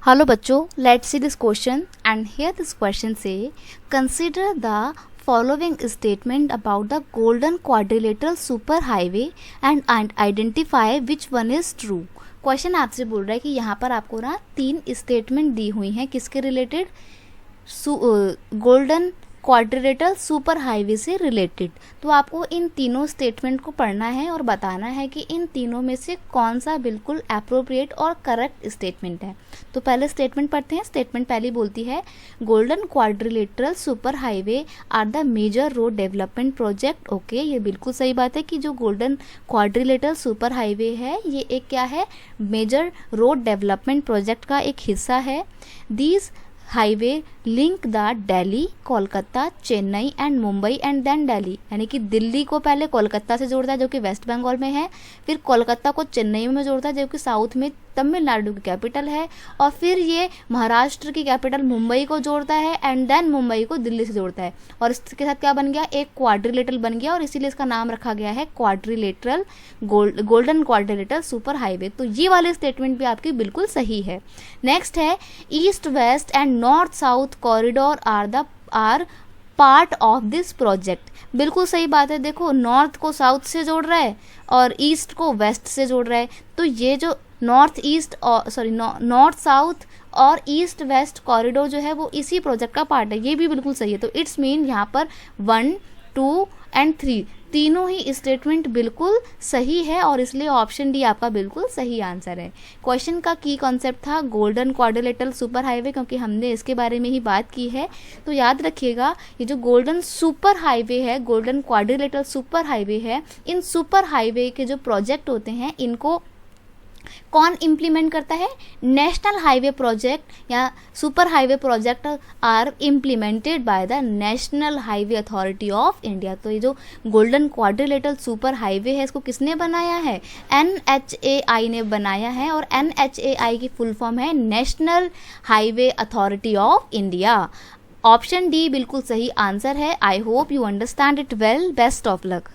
Hello बच्चों, let's see this question and here this question say consider the following statement about the golden quadrilateral superhighway and identify which one is true। Question आपसे बोल रहा है कि यहाँ पर आपको ना 3 स्टेटमेंट दी हुई हैं किसके related, golden quadrilateral super highway से रिलेटेड। तो आपको इन तीनों स्टेटमेंट को पढ़ना है और बताना है कि इन तीनों में से कौन सा बिल्कुल अप्रोप्रिएट और करेक्ट स्टेटमेंट है। तो पहले स्टेटमेंट पढ़ते हैं। स्टेटमेंट पहली बोलती है golden quadrilateral super highway are the major road development project. Okay, ये बिल्कुल सही बात है कि जो गोल्डन क्वाड्रिलेटरल सुपर हाईवे है ये एक क्या है, मेजर रोड डेवलपमेंट प्रोजेक्ट का एक हिस्सा है। These highway link the Delhi, Kolkata, Chennai and Mumbai and then Delhi, यानी कि दिल्ली को पहले कोलकाता से जोड़ता है जो कि वेस्ट बंगाल में है, फिर कोलकाता को चेन्नई में जोड़ता है जो कि साउथ में तमिलनाडु की कैपिटल है, और फिर ये महाराष्ट्र की कैपिटल मुंबई को जोड़ता है एंड देन मुंबई को दिल्ली से जोड़ता है। और इसके साथ क्या बन गया, एक क्वाड्रिलेटरल बन गया और इसीलिए इसका नाम रखा गया है quadrilateral, golden quadrilateral super highway. तो ये वाले स्टेटमेंट भी आपकी बिल्कुल सही है। नेक्स्ट है east west and north south corridor are part of this project. बिल्कुल सही बात है। देखो, नॉर्थ को साउथ से जोड़ रहा है और ईस्ट को वेस्ट से जोड़ रहा है, तो ये जो नॉर्थ साउथ और ईस्ट वेस्ट कॉरिडोर जो है वो इसी प्रोजेक्ट का पार्ट है। ये भी बिल्कुल सही है। तो इट्स मीन यहाँ पर 1, 2 एंड 3 तीनों ही स्टेटमेंट बिल्कुल सही है और इसलिए ऑप्शन डी आपका बिल्कुल सही आंसर है। क्वेश्चन का की कॉन्सेप्ट था गोल्डन क्वाड्रिलेटरल सुपर हाईवे, क्योंकि हमने इसके बारे में ही बात की है। तो याद रखिएगा, ये जो गोल्डन सुपर हाईवे है, गोल्डन क्वाड्रिलेटरल सुपर हाईवे है, इन सुपर हाईवे के जो प्रोजेक्ट होते हैं इनको कौन इम्प्लीमेंट करता है, नेशनल हाईवे प्रोजेक्ट या super highway project are implemented by the national highway authority of India. तो ये जो गोल्डन क्वाड्रिलेटरल सुपर हाईवे है इसको किसने बनाया है, NHAI ने बनाया है, और NHAI की फुल फॉर्म है national highway authority of India. Option D बिल्कुल सही आंसर है। I hope you understand it well. Best of luck.